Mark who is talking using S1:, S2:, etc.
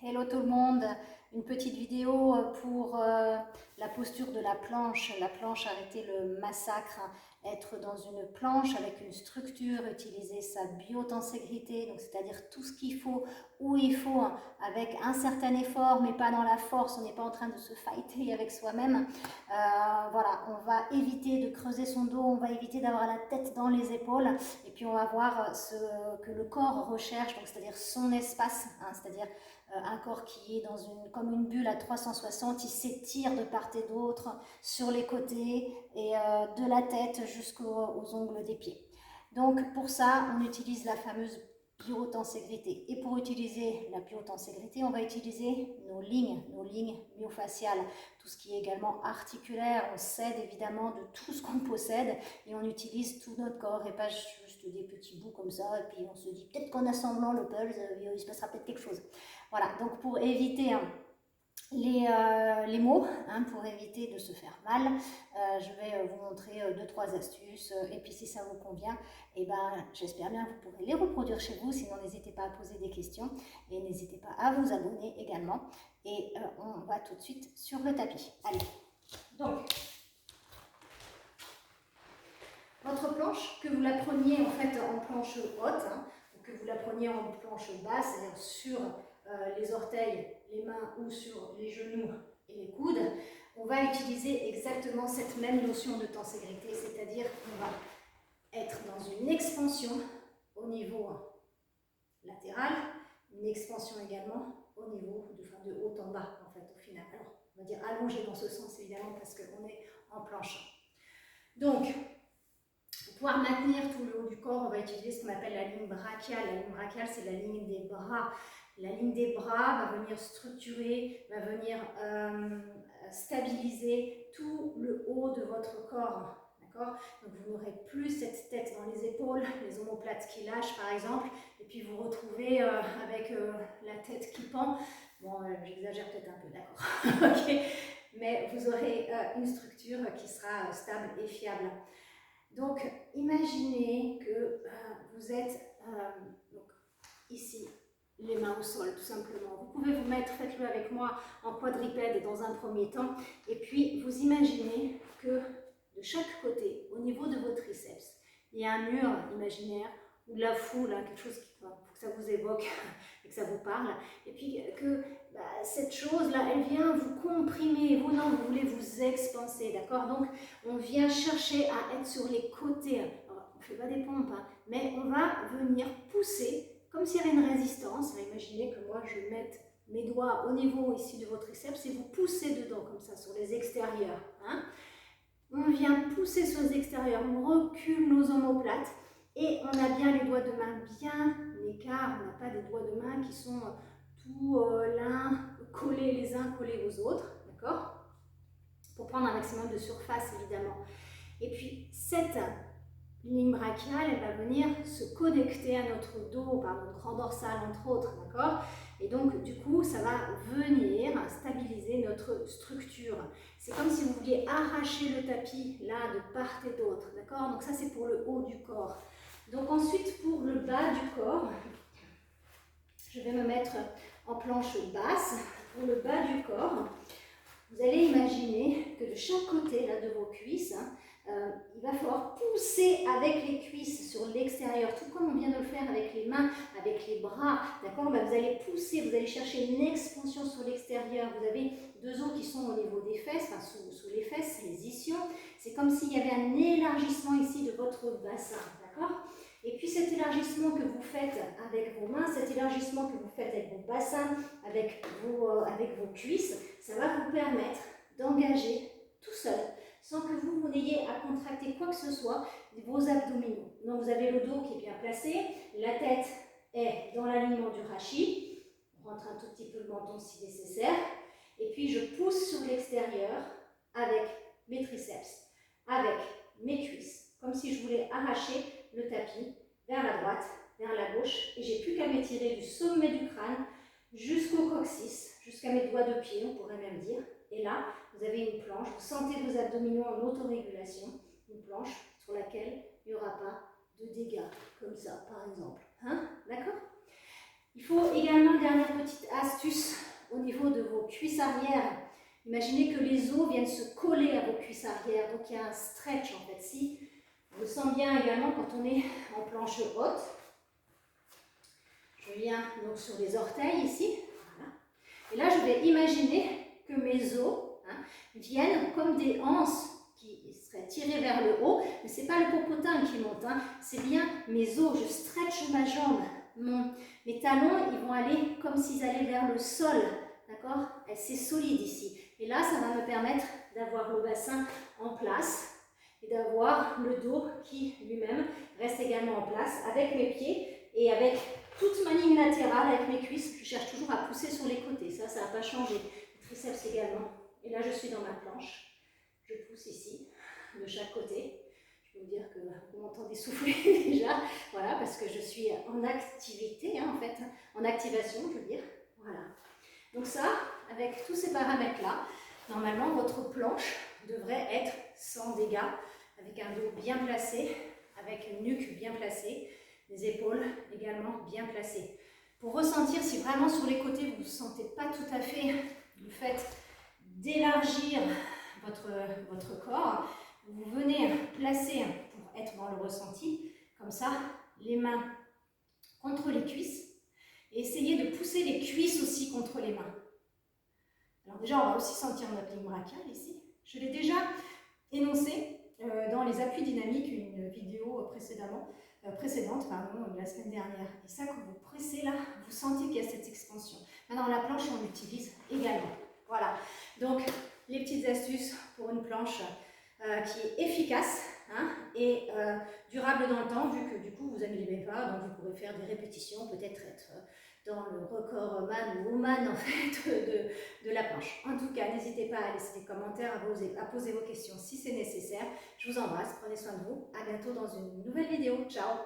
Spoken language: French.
S1: Hello tout le monde, une petite vidéo pour la posture de la planche. La planche, arrêter le massacre, être dans une planche avec une structure, utiliser sa biotenségrité, donc c'est-à-dire tout ce qu'il faut, où il faut, avec un certain effort, mais pas dans la force. On n'est pas en train de se fighter avec soi-même. Voilà, on va éviter de creuser son dos, on va éviter d'avoir la tête dans les épaules, et puis on va voir ce que le corps recherche, donc c'est-à-dire son espace, c'est-à-dire un corps qui est dans comme une bulle à 360, il s'étire de part et d'autre, sur les côtés et de la tête jusqu'aux ongles des pieds. Donc pour ça, on utilise la fameuse biotenségrité. Et pour utiliser la biotenségrité, on va utiliser nos lignes myofaciales, tout ce qui est également articulaire. On s'aide évidemment de tout ce qu'on possède et on utilise tout notre corps et pas juste des petits bouts comme ça. Et puis on se dit peut-être qu'en assemblant le puzzle, il se passera peut-être quelque chose. Voilà, donc pour éviter les maux, pour éviter de se faire mal, je vais vous montrer 2-3 astuces, et puis si ça vous convient, j'espère bien que vous pourrez les reproduire chez vous. Sinon n'hésitez pas à poser des questions et n'hésitez pas à vous abonner également, et on va tout de suite sur le tapis. Allez, donc votre planche, que vous la preniez en fait en planche haute, ou que vous la preniez en planche basse, c'est-à-dire sur les orteils, les mains ou sur les genoux et les coudes, on va utiliser exactement cette même notion de tenségrité, c'est-à-dire qu'on va être dans une expansion au niveau latéral, une expansion également au niveau de haut en bas, en fait, au final. Alors, on va dire allongé dans ce sens, évidemment, parce qu'on est en planche. Donc, pour pouvoir maintenir tout le haut du corps, on va utiliser ce qu'on appelle la ligne brachiale. La ligne brachiale, c'est la ligne des bras. La ligne des bras va venir structurer, va venir stabiliser tout le haut de votre corps. D'accord ? Donc vous n'aurez plus cette tête dans les épaules, les omoplates qui lâchent par exemple, et puis vous retrouvez avec la tête qui pend. Bon, j'exagère peut-être un peu, d'accord. Okay. Mais vous aurez une structure qui sera stable et fiable. Donc, imaginez que vous êtes donc, ici, les mains au sol, tout simplement. Vous pouvez vous mettre, faites-le avec moi, en quadrupède dans un premier temps. Et puis, vous imaginez que de chaque côté, au niveau de vos triceps, il y a un mur imaginaire ou de la foule, quelque chose qui faut que ça vous évoque et que ça vous parle. Et puis que cette chose-là, elle vient vous comprimer. Vous, non, vous voulez vous expanser, d'accord? Donc, on vient chercher à être sur les côtés. Alors, on ne fait pas des pompes, mais on va venir pousser comme s'il y avait une résistance. Imaginez que moi, je mette mes doigts au niveau ici de votre triceps et vous poussez dedans comme ça, sur les extérieurs. On vient pousser sur les extérieurs, on recule nos omoplates et on a bien les doigts de main bien écarts. On n'a pas des doigts de main qui sont tous l'un collés les uns collés aux autres, d'accord? Pour prendre un maximum de surface évidemment. Et puis cette ligne brachiale, elle va venir se connecter à notre dos par notre grand dorsal entre autres, d'accord? Et donc du coup, ça va venir stabiliser notre structure. C'est comme si vous vouliez arracher le tapis là de part et d'autre, d'accord? Donc ça c'est pour le haut du corps. Donc ensuite pour le bas du corps, je vais me mettre en planche basse. Pour le bas du corps, vous allez imaginer que de chaque côté là, de vos cuisses, il va falloir pousser avec les cuisses sur l'extérieur, tout comme on vient de le faire avec les mains, avec les bras, d'accord? Vous allez pousser, vous allez chercher une expansion sur l'extérieur. Vous avez deux os qui sont au niveau des fesses, enfin sous les fesses, les ischions. C'est comme s'il y avait un élargissement ici de votre bassin, d'accord? Et puis cet élargissement que vous faites avec vos mains, cet élargissement que vous faites avec vos bassins, avec vos cuisses, ça va vous permettre d'engager tout seul, sans que vous n'ayez à contracter quoi que ce soit, vos abdominaux. Donc vous avez le dos qui est bien placé, la tête est dans l'alignement du rachis, on rentre un tout petit peu le menton si nécessaire, et puis je pousse sur l'extérieur avec mes triceps, avec mes cuisses, comme si je voulais arracher le tapis vers la droite, vers la gauche, et j'ai plus qu'à m'étirer du sommet du crâne jusqu'au coccyx, jusqu'à mes doigts de pied, on pourrait même dire. Et là, vous avez une planche, vous sentez vos abdominaux en autorégulation, une planche sur laquelle il n'y aura pas de dégâts, comme ça par exemple. D'accord ? Il faut également, dernière petite astuce arrière, imaginez que les os viennent se coller à vos cuisses arrière. Donc il y a un stretch en fait. Si on le sent bien également quand on est en planche haute. Je viens donc sur les orteils ici. Voilà. Et là, je vais imaginer que mes os viennent comme des anses qui seraient tirées vers le haut. Mais ce n'est pas le popotin qui monte, c'est bien mes os. Je stretch ma jambe. Mes talons, ils vont aller comme s'ils allaient vers le sol. D'accord? C'est solide ici. Et là, ça va me permettre d'avoir le bassin en place et d'avoir le dos qui lui-même reste également en place avec mes pieds et avec toute ma ligne latérale avec mes cuisses. Je cherche toujours à pousser sur les côtés. Ça n'a pas changé. Les triceps également. Et là, je suis dans ma planche. Je pousse ici, de chaque côté. Je peux vous dire que vous m'entendez souffler déjà. Voilà, parce que je suis en activité, en fait. En activation, je veux dire. Voilà. Donc ça, avec tous ces paramètres-là, normalement, votre planche devrait être sans dégâts, avec un dos bien placé, avec une nuque bien placée, les épaules également bien placées. Pour ressentir si vraiment sur les côtés, vous ne sentez pas tout à fait le fait d'élargir votre corps, vous venez placer pour être dans le ressenti, comme ça, les mains contre les cuisses, et essayez de pousser les cuisses aussi contre les mains. Alors déjà, on va aussi sentir notre ligne brachiale ici. Je l'ai déjà énoncé dans les appuis dynamiques, une vidéo précédente, la semaine dernière. Et ça, quand vous pressez là, vous sentez qu'il y a cette expansion. Maintenant, la planche, on l'utilise également. Voilà. Donc, les petites astuces pour une planche qui est efficace et durable dans le temps, vu que du coup, vous n'annulez pas, donc vous pourrez faire des répétitions, peut-être être dans le record man ou woman en fait de la planche. En tout cas, n'hésitez pas à laisser des commentaires, à poser vos questions si c'est nécessaire. Je vous embrasse, prenez soin de vous. À bientôt dans une nouvelle vidéo. Ciao!